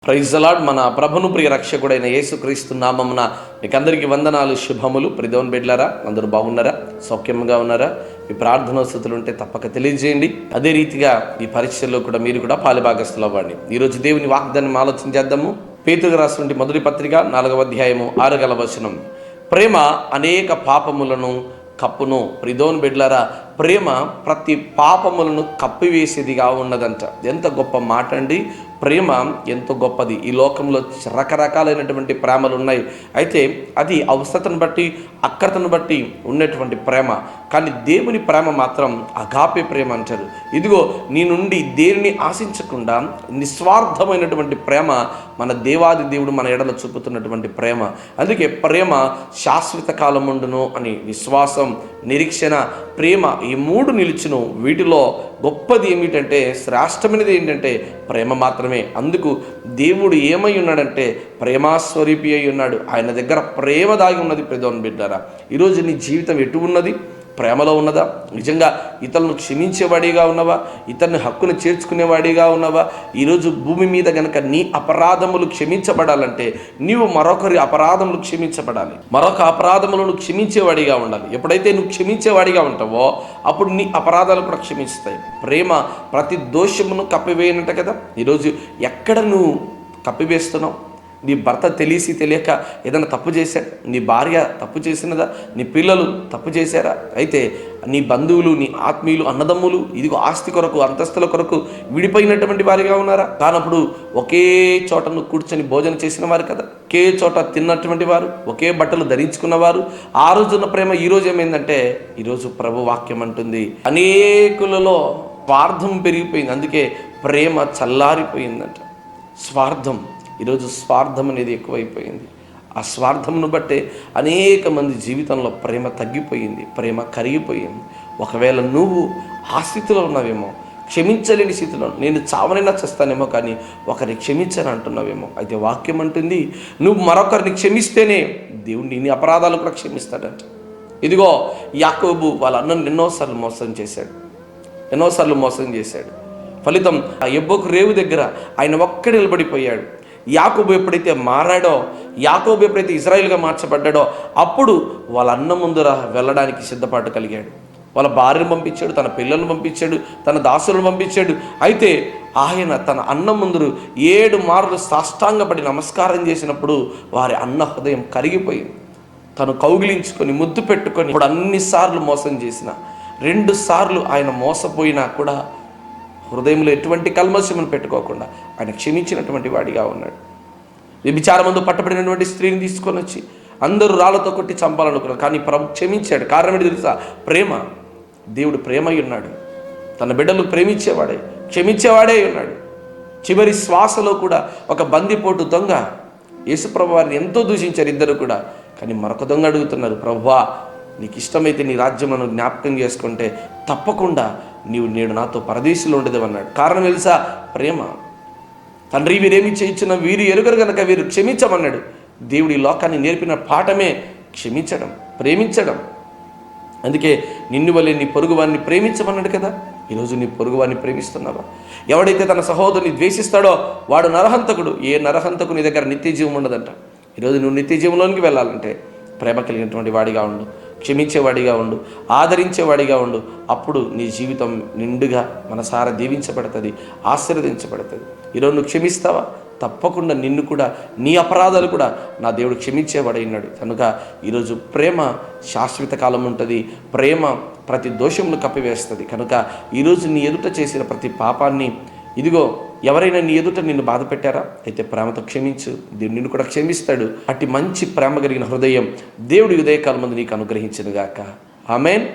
Praise the lord. మన ప్రభును ప్రియ రక్షకుడైన యేసుక్రీస్తు నామమున మీకు అందరికీ వందనాలు, శుభములు. ప్రియదేవుని బిడ్డలారా, అందరూ బాగున్నారా? సౌఖ్యంగా ఉన్నారా? మీ ప్రార్థనా స్థుతులు ఉంటే తప్పక తెలియజేయండి. అదే రీతిగా ఈ పరీక్షల్లో కూడా మీరు కూడా పాలుభాగస్తులు అవ్వండి. ఈరోజు దేవుని వాగ్దానం ఆలోచన చేద్దాము. పేతురుకు రాసినటువంటి మొదటి పత్రిక 4వ అధ్యాయము 6వ వచనం. ప్రేమ అనేక పాపములను కప్పును. ప్రియదేవుని బిడ్డలారా, ప్రేమ ప్రతి పాపములను కప్పివేసేదిగా ఉన్నదంట. ఎంత గొప్ప మాట అండి! ప్రేమ ఎంతో గొప్పది. ఈ లోకంలో రకరకాలైనటువంటి ప్రేమలు ఉన్నాయి. అయితే అది అవసరతను బట్టి, అక్కరతను బట్టి ఉన్నటువంటి ప్రేమ. కానీ దేవుని ప్రేమ మాత్రం అగాపే ప్రేమ అంటారు. ఇదిగో నీ నుండి దేనిని ఆశించకుండా నిస్వార్థమైనటువంటి ప్రేమ మన దేవాది దేవుడు మన ఎడల చూపుతున్నటువంటి ప్రేమ. అందుకే ప్రేమ శాశ్వత కాలం ఉండును అని విశ్వాసం, నిరీక్షణ, ప్రేమ ఈ మూడు నిలుచును. వీటిలో గొప్పది ఏమిటంటే, శ్రేష్టమైనది ఏంటంటే ప్రేమ మాత్రమే. అందుకు దేవుడు ఏమై ఉన్నాడంటే ప్రేమాస్వరూపి అయి ఉన్నాడు. ఆయన దగ్గర ప్రేమ దాగి ఉన్నది. ప్రియదేవుని బిడ్డలారా, ఈరోజు నీ జీవితం ఎటు ఉన్నది? ప్రేమలో ఉన్నదా? నిజంగా ఇతరులను క్షమించేవాడిగా ఉన్నవా? ఇతరుని హక్కును చేర్చుకునేవాడిగా ఉన్నవా? ఈరోజు భూమి మీద గనక నీ అపరాధములు క్షమించబడాలంటే నీవు మరొకరి అపరాధములు క్షమించబడాలి. మరొక అపరాధములను క్షమించేవాడిగా ఉండాలి. ఎప్పుడైతే నువ్వు క్షమించేవాడిగా ఉంటావో అప్పుడు నీ అపరాధాలు కూడా క్షమిస్తాయి. ప్రేమ ప్రతి దోషమును కప్పివేయనంట కదా. ఈరోజు ఎక్కడ నువ్వు కప్పివేస్తున్నావు? నీ భర్త తెలిసి తెలియక ఏదైనా తప్పు చేశాడు? నీ భార్య తప్పు చేసినదా? నీ పిల్లలు తప్పు చేశారా? అయితే నీ బంధువులు, నీ ఆత్మీయులు, అన్నదమ్ములు ఇదిగో ఆస్తి కొరకు, అంతస్తుల కొరకు విడిపోయినటువంటి వారిగా ఉన్నారా? కానప్పుడు ఒకే చోటను కూర్చొని భోజనం చేసిన వారు కదా, ఒకే చోట తిన్నటువంటి వారు, ఒకే బట్టలు ధరించుకున్నవారు. ఆ రోజున్న ప్రేమ ఈ రోజు ఏమైందంటే, ఈరోజు ప్రభు వాక్యం అంటుంది అనేకులలో స్వార్థం పెరిగిపోయింది. అందుకే ప్రేమ చల్లారిపోయిందంట. స్వార్థం, ఈరోజు స్వార్థం అనేది ఎక్కువైపోయింది. ఆ స్వార్థంను బట్టే అనేక మంది జీవితంలో ప్రేమ తగ్గిపోయింది, ప్రేమ కరిగిపోయింది. ఒకవేళ నువ్వు ఆ స్థితిలో ఉన్నావేమో, క్షమించలేని స్థితిలో, నేను చావనైనా చేస్తానేమో కానీ ఒకరిని క్షమించని అంటున్నావేమో. అయితే వాక్యం అంటుంది నువ్వు మరొకరిని క్షమిస్తేనే దేవుడు నీ అపరాధాలు కూడా క్షమిస్తాడంట. ఇదిగో యాకోబు వాళ్ళ అన్నను ఎన్నోసార్లు మోసం చేశాడు. ఫలితం ఆ యెబ్బోకు రేవు దగ్గర ఆయన ఒక్కడే నిలబడిపోయాడు. యాకోబు ఎప్పుడైతే మారాడో, యాకోబు ఎప్పుడైతే ఇజ్రాయిల్గా మార్చబడ్డాడో అప్పుడు వాళ్ళ అన్న ముందర వెళ్ళడానికి సిద్ధపాటు కలిగాడు. వాళ్ళ భార్యను పంపించాడు, తన పిల్లలను పంపించాడు, తన దాసులను పంపించాడు. అయితే ఆయన తన అన్న ముందు 7 మార్లు సాష్టాంగపడి నమస్కారం చేసినప్పుడు వారి అన్న హృదయం కరిగిపోయింది. తను కౌగిలించుకొని ముద్దు పెట్టుకొని ఇప్పుడు అన్నిసార్లు మోసం చేసిన 2 సార్లు ఆయన మోసపోయినా కూడా హృదయంలో ఎటువంటి కల్మషమును పెట్టుకోకుండా ఆయన క్షమించినటువంటి వాడిగా ఉన్నాడు. వ్యభిచారమందు పట్టబడినటువంటి స్త్రీని తీసుకొని వచ్చి అందరూ రాళ్లతో కొట్టి చంపాలనుకున్నారు. కానీ ప్రభు క్షమించాడు. కారణం ఏంటి తెలుసా? ప్రేమ. దేవుడు ప్రేమై ఉన్నాడు. తన బిడ్డలు ప్రేమించేవాడే, క్షమించేవాడే ఉన్నాడు. చివరి శ్వాసలో కూడా ఒక బందిపోటు దొంగ యేసుప్రభు వారిని ఎంతో దూషించారు ఇద్దరు కూడా. కానీ మరొక దొంగ అడుగుతున్నారు, ప్రభువా నీకు ఇష్టమైతే నీ రాజ్యమును జ్ఞాపకం చేసుకుంటే తప్పకుండా నీవు నేడు నాతో పరదేశంలో ఉండేది అన్నాడు. కారణం తెలుసా? ప్రేమ. తండ్రి వీరేమి చేయించిన వీరు ఎరుగరు గనక వీరు క్షమించమన్నాడు. దేవుడు ఈ లోకాన్ని నేర్పిన పాఠమే క్షమించడం, ప్రేమించడం. అందుకే నిన్ను వలె నీ పొరుగువారిని ప్రేమించమన్నాడు కదా. ఈరోజు నీ పొరుగువారిని ప్రేమిస్తున్నావా? ఎవడైతే తన సహోదరుని ద్వేషిస్తాడో వాడు నరహంతకుడు. ఏ నరహంతకు నీ దగ్గర నిత్య జీవం ఉండదంట. ఈరోజు నువ్వు నిత్య జీవంలోనికి వెళ్ళాలంటే ప్రేమ కలిగినటువంటి వాడిగా ఉండు, క్షమించేవాడిగా ఉండు, ఆదరించేవాడిగా ఉండు. అప్పుడు నీ జీవితం నిండుగా మనసారా దీవించబడుతుంది, ఆశీర్వదించబడుతుంది. ఈరోజు నువ్వు క్షమిస్తావా? తప్పకుండా నిన్ను కూడా, నీ అపరాధాలు కూడా నా దేవుడు క్షమించేవాడైనాడు. కనుక ఈరోజు ప్రేమ శాశ్వత కాలం ఉంటుంది. ప్రేమ ప్రతి దోషమును కప్పివేస్తుంది. కనుక ఈరోజు నీ ఎదుట చేసిన ప్రతి పాపాన్ని, ఇదిగో ఎవరైనా నీ ఎదుట నిన్ను బాధ పెట్టారా? అయితే ప్రేమతో క్షమించు, దేవుడు నిన్ను కూడా క్షమిస్తాడు. అట్టి మంచి ప్రేమ కలిగిన హృదయం దేవుడి ఉదయకాలం ముందు నీకు అనుగ్రహించును గాక. ఆమేన్.